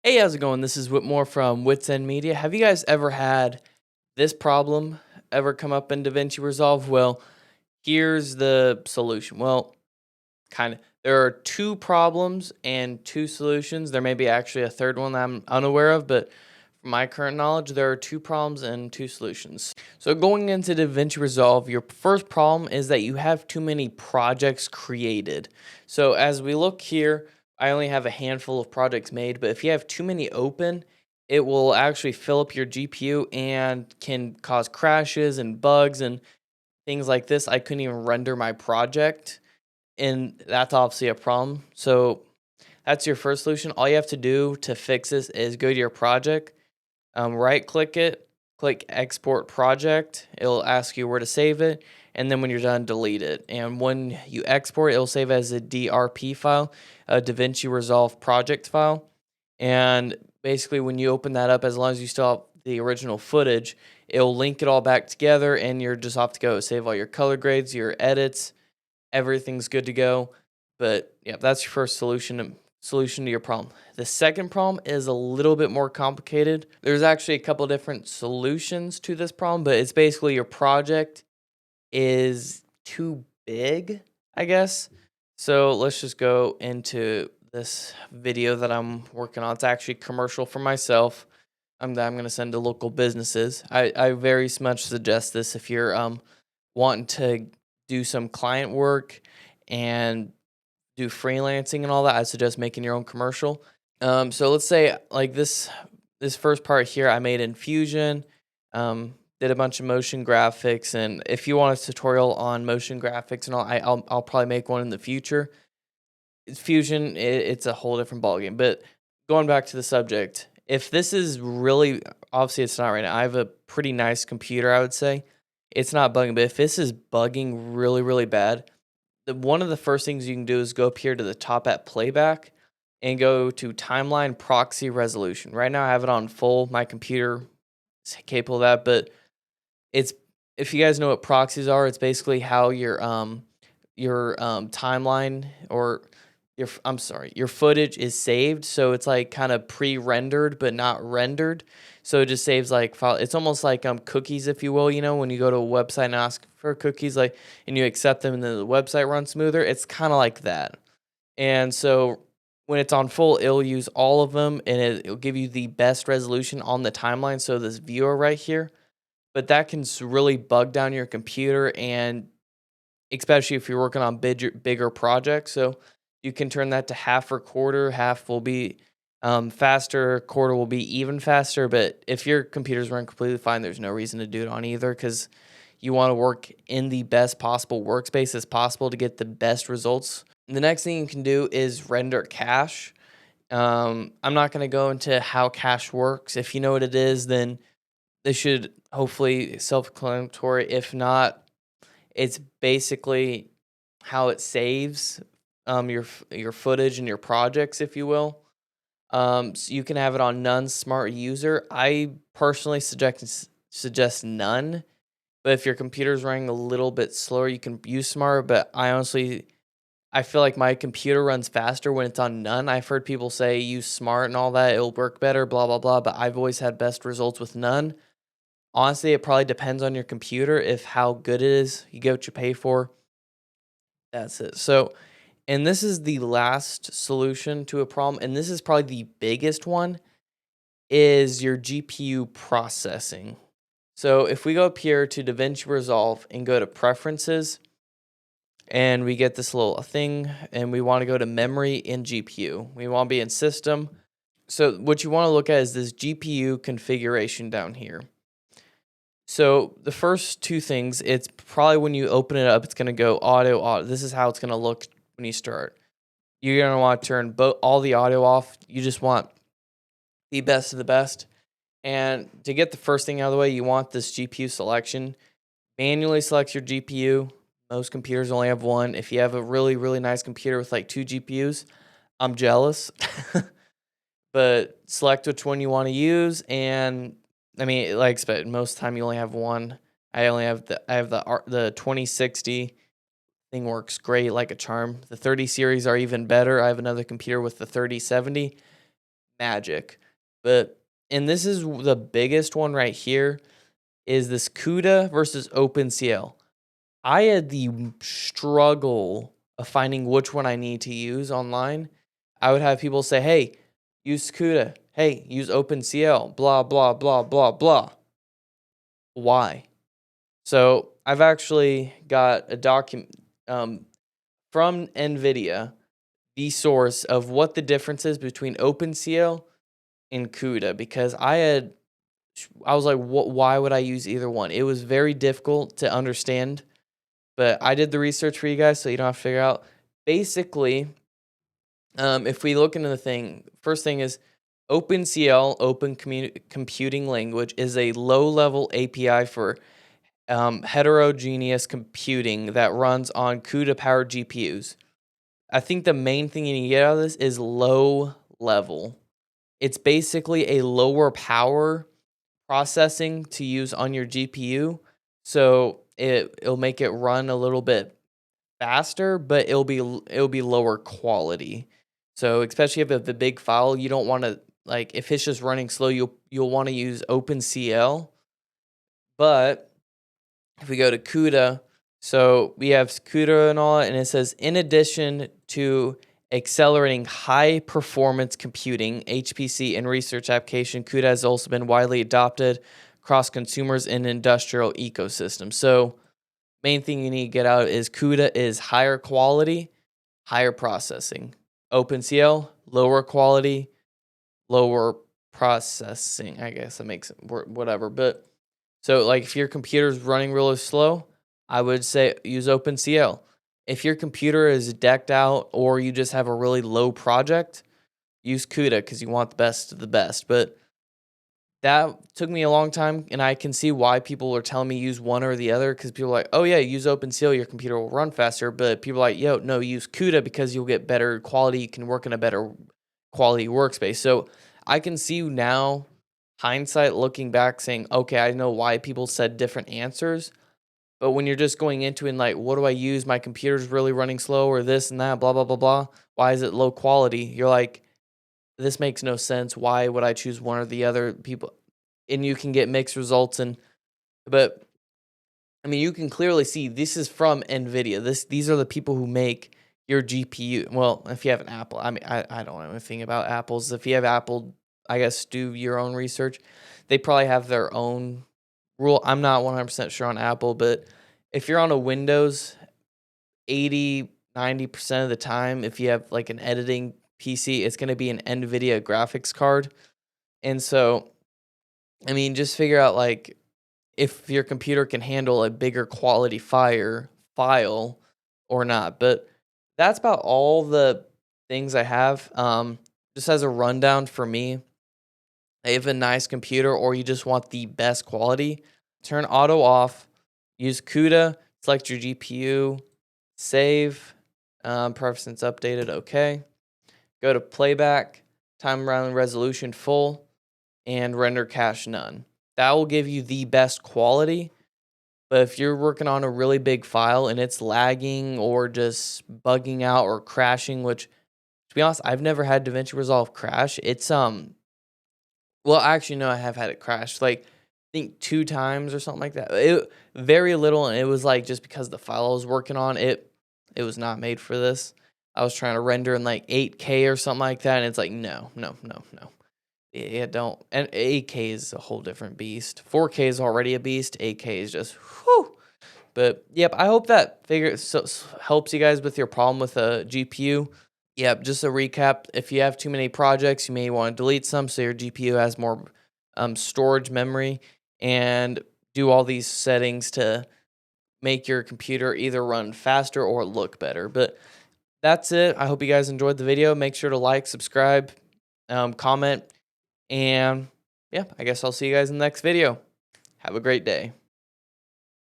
Hey, how's it going? This is Whitmore from whitsendmedia. Have you guys ever had this problem ever come up in DaVinci Resolve? Well, here's the solution. Well, kind of. There are two problems and two solutions. There may be actually a third one that I'm unaware of, but from my current knowledge, there are two problems and two solutions. So going into DaVinci Resolve, your first problem is that you have too many projects created. So as we look here, I only have a handful of projects made, but if you have too many open, it will actually fill up your GPU and can cause crashes and bugs and things like this. I couldn't even render my project, and that's obviously a problem. So that's your first solution. All you have to do to fix this is go to your project, right click it, click export project. It'll ask you where to save it. And then when you're done, delete it. And when you export, it'll save as a DRP file, a DaVinci Resolve project file. And basically, when you open that up, as long as you still have the original footage, it'll link it all back together and you're just off to go. Save all your color grades, your edits, everything's good to go. But yeah, that's your first solution to your problem. The second problem is a little bit more complicated. There's actually a couple different solutions to this problem, but it's basically your project is too big, I guess. So let's just go into this video that I'm working on. It's actually commercial for myself. That I'm going to send to local businesses. I very much suggest this if you're wanting to do some client work and do freelancing and all that. I suggest making your own commercial. So let's say like this first part here I made in Fusion, did a bunch of motion graphics, and if you want a tutorial on motion graphics and all, I'll probably make one in the future. Fusion, it's a whole different ballgame. But going back to the subject, if this is really, obviously it's not right now. I have a pretty nice computer, I would say. It's not bugging, but if this is bugging really, really bad, one of the first things you can do is go up here to the top at playback and go to timeline proxy resolution. Right now I have it on full. My computer is capable of that, but it's, if you guys know what proxies are, it's basically how your timeline or your footage is saved. So it's like kind of pre-rendered but not rendered. So it just saves like file. It's almost like cookies, if you will. You know, when you go to a website and ask for cookies, like, and you accept them, and then the website runs smoother. It's kind of like that. And so when it's on full, it'll use all of them, and it'll give you the best resolution on the timeline. So this viewer right here, but that can really bug down your computer, and especially if you're working on bigger projects. So you can turn that to half or quarter. Half will be faster, quarter will be even faster. But if your computer's running completely fine, there's no reason to do it on either, because you want to work in the best possible workspace as possible to get the best results. The next thing you can do is render cache. I'm not going to go into how cache works. If you know what it is, then this should hopefully self-explanatory. If not, it's basically how it saves your footage and your projects, if you will. So you can have it on none smart user. I personally suggest none, but if your computer's running a little bit slower, you can use smart. But I feel like my computer runs faster when it's on none. I've heard people say use smart and all that, it'll work better, blah blah blah. But I've always had best results with none. Honestly, it probably depends on your computer, if how good it is. You get what you pay for. That's it. So, and this is the last solution to a problem, and this is probably the biggest one, is your GPU processing. So if we go up here to DaVinci Resolve and go to Preferences, and we get this little thing, and we want to go to Memory and GPU. We want to be in System. So what you want to look at is this GPU configuration down here. So the first two things, it's probably when you open it up, it's going to go auto. This is how it's going to look when you start. You're going to want to turn all the audio off. You just want the best of the best. And to get the first thing out of the way, you want this GPU selection. Manually select your GPU. Most computers only have one. If you have a really, really nice computer with like 2 GPUs, I'm jealous. But select which one you want to use, and I mean, like I expect, most of the time you only have one. I have the 2060 thing, works great like a charm. The 30 series are even better. I have another computer with the 3070. magic. But and this is the biggest one right here is this CUDA versus OpenCL. I had the struggle of finding which one I need to use online. I would have people say, "Hey, use CUDA. Hey, use OpenCL, blah blah blah blah blah." Why? So, I've actually got a document from NVIDIA, the source of what the difference is between OpenCL and CUDA, because I was like, "What? Why would I use either one?" It was very difficult to understand, but I did the research for you guys, so you don't have to figure out. Basically, if we look into the thing, first thing is OpenCL, Computing Language, is a low-level API for heterogeneous computing that runs on CUDA-powered GPUs. I think the main thing you need to get out of this is low level. It's basically a lower power processing to use on your GPU, so it'll make it run a little bit faster, but it'll be lower quality. So especially if you have the big file, you don't want to, like, if it's just running slow, you'll want to use OpenCL. But if we go to CUDA, so we have CUDA and all, and it says in addition to accelerating high performance computing, HPC, and research application, CUDA has also been widely adopted across consumers and industrial ecosystems. So main thing you need to get out is CUDA is higher quality, higher processing. OpenCL, lower quality, lower processing. I guess that makes it whatever. But so, like, if your computer's running really slow, I would say use OpenCL. If your computer is decked out or you just have a really low project, use CUDA because you want the best of the best. But that took me a long time, and I can see why people are telling me use one or the other, because people are like, oh yeah, use OpenCL, your computer will run faster. But people are like, yo, no, use CUDA because you'll get better quality. You can work in a better quality workspace. So I can see now, hindsight looking back, saying, okay, I know why people said different answers. But when you're just going into it and like, what do I use? My computer's really running slow, or this and that, blah, blah, blah, blah. Why is it low quality? You're like, this makes no sense. Why would I choose one or the other? People, and you can get mixed results. But I mean, you can clearly see this is from NVIDIA. These are the people who make your GPU. Well, if you have an Apple, I mean, I don't know anything about Apples. If you have Apple, I guess do your own research. They probably have their own rule. I'm not 100% sure on Apple, but if you're on a Windows, 80-90% of the time, if you have like an editing PC, it's going to be an NVIDIA graphics card. And so, I mean, just figure out like if your computer can handle a bigger quality file or not. But that's about all the things I have. Just as a rundown for me, if you have a nice computer or you just want the best quality, turn auto off, use CUDA, select your GPU, save, preference updated, okay. Go to playback, time around resolution full, and render cache none. That will give you the best quality. But if you're working on a really big file and it's lagging or just bugging out or crashing, which to be honest, I've never had DaVinci Resolve crash. It's well, actually no, I have had it crash like I think 2 times or something like that. It very little, and it was like just because the file I was working on, it was not made for this. I was trying to render in like 8K or something like that, and it's like no, no, no, no. Yeah, don't. And 8K is a whole different beast. 4K is already a beast. 8K is just whew. But yep, I hope that helps you guys with your problem with a GPU. Yep, just a recap. If you have too many projects, you may want to delete some so your GPU has more storage memory, and do all these settings to make your computer either run faster or look better. But that's it. I hope you guys enjoyed the video. Make sure to like, subscribe, comment, and yeah, I guess I'll see you guys in the next video. Have a great day.